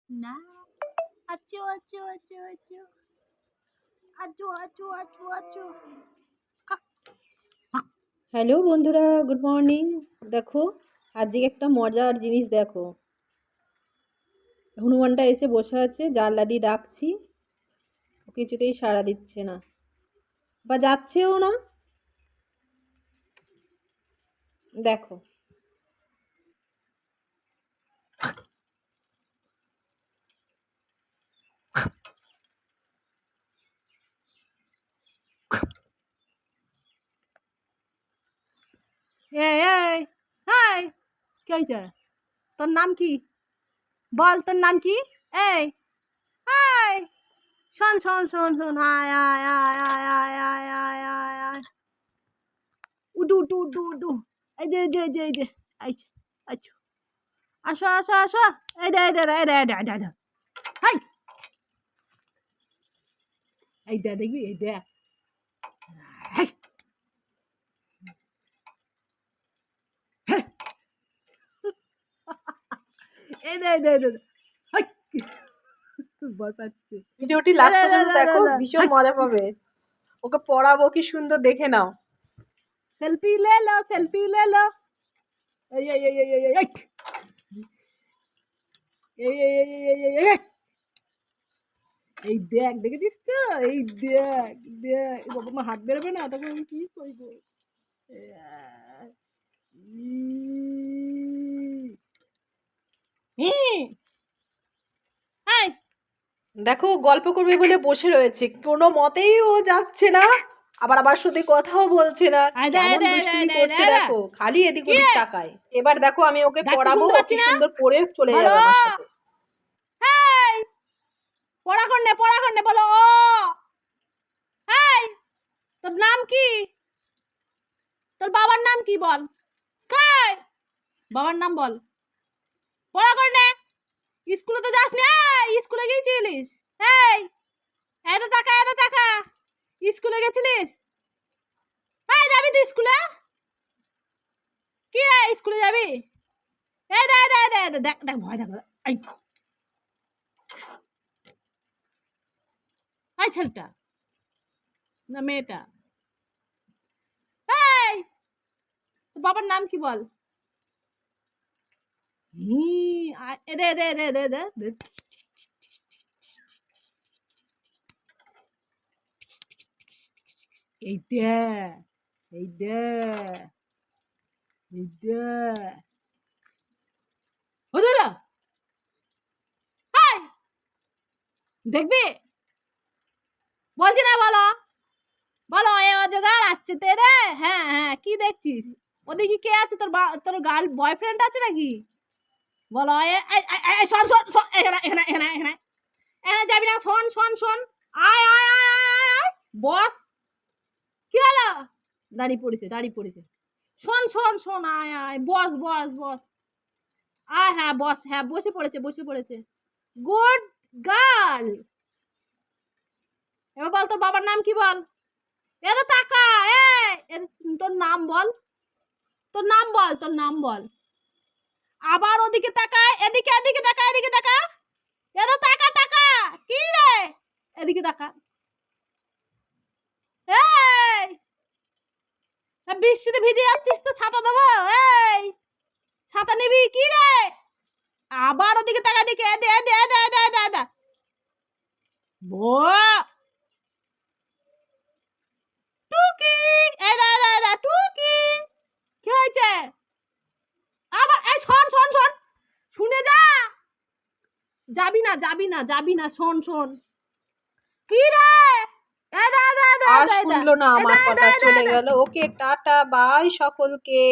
না। আচ্চু আচ্চু আচ্চু আচ্চু আচ্চু আচ্চু আচ্চু আচ্চু। হ্যালো বন্ধুরা, good morning. দেখো আজকে একটা মজার জিনিস দেখো। হনুমানটা এসে বসে আছে, জানলা দিয়ে ডাকছি, ও কিছুতেই সাড়া দিচ্ছে না বা যাচ্ছেও না। দেখো এই এই হাই, কি হয়েছে? তোর নাম কি? বল তোর নাম কি? এই হাই, শোন শোন শোন শোন, আয় আয় আয় আয় আয় আয় আয় আয় আয়, উঠু উঠু উঠু উঠু। এই যে এই যে এই যে এই যে, আচ্ছা আচ্ছা, আসো আসো আসো। এই দে এই দে এই দে এই দে এই দে, হাই, এই দে দেখবি, এই দে, হাই, হাই, এই দে এই দে এই দে, হাই, ভয় পাচ্ছে। ভিডিওটি লাস্ট পর্যন্ত দেখো, ভীষণ মজা পাবে। ওকে পড়াবো কি সুন্দর, দেখে নাও। সেলফি ले लो, সেলফি ले लो। এই এই এই এই এই এই, এই এই এই এই এই এই, এই দেখ, দেখেছিস তো? এই দেখ দেখ, বাবা মা হাত বেরোবে না, তখন আমি কি করবো? দেখো গল্প করবে বলে বসে রয়েছে, কোনো মতেই ও যাচ্ছে না, আবার আমার সাথে কথাও বলছে না। কেমন দুষ্টুমি করছে দেখো, খালি এদিক ওদিক তাকায়। এবার দেখো আমি ওকে পড়াবো, কি সুন্দর পড়ে চলে যাবে আমার সাথে। পড়া করনে বলো ও। তোর নাম কি? তোর বাবার নাম কি বল? কাই বাবার নাম বল। পড়া করনে, স্কুলে তো যাস না। স্কুলে গিয়েছিলিস? এই এত টাকা এত টাকা, স্কুলে গেছিলিস? হ্যাঁ যাবি তুই স্কুলে? কি রে, স্কুলে যাবি? এই দে দে দে দে, দেখ দেখ, ভয় দেখো। এই এই ছেলেটা না মেয়েটা? এই তোর বাবার নাম কি বল? দে দে দে দে দে দে, এই দে এই দে এই দে, হলো হাই, দেখবি? বলছি না, বলো বলো, এ অজগার আসছে তেরে। হ্যাঁ হ্যাঁ, কি দেখছিস? ওদিকে কে আছে? তোর গার্ল বয়ফ্রেন্ড আছে নাকি? বলো শোন শোন শোন, এখানে এখানে এখানে এখানে এখানে যাবি না, শোন শোন শোন, আয় আয় আয় আয় আয় আয়, বস। কি হলো? দাঁড়িয়ে পড়েছে দাঁড়িয়ে পড়েছে। শোন শোন শোন, আয় আয়, বস বস বস, আয়, হ্যাঁ বস, হ্যাঁ বসে পড়েছে বসে পড়েছে। Good girl. এবার বল তোর বাবার নাম কি বল? এত টাকা, তোর নাম বল, তোর নাম বল, তোর নাম বল। আবার ওদিকে তাকায়, এদিকে এদিকে তাকা, এদিকে তাকা, এত টাকা টাকা, কি রে? এদিকে তাকা। এই বৃষ্টিতে ভিজে যাচ্ছিস তো, ছাতা দেবো? এই ছাতা নিবি কি রে? আবার ওদিকে তাকা, দিকে দে দে দে দে দে দে, টুকি, এই দে দে দে, টুকি, কি হয়েছে? আবার এই শোন শোন শোন, শুনে যা। যাবি না যাবি না যাবি না, শোন শোন, কি রে? আর শুনলো না আমার কথা, চলে গেল। ওকে টাটা, বাই সকলকে।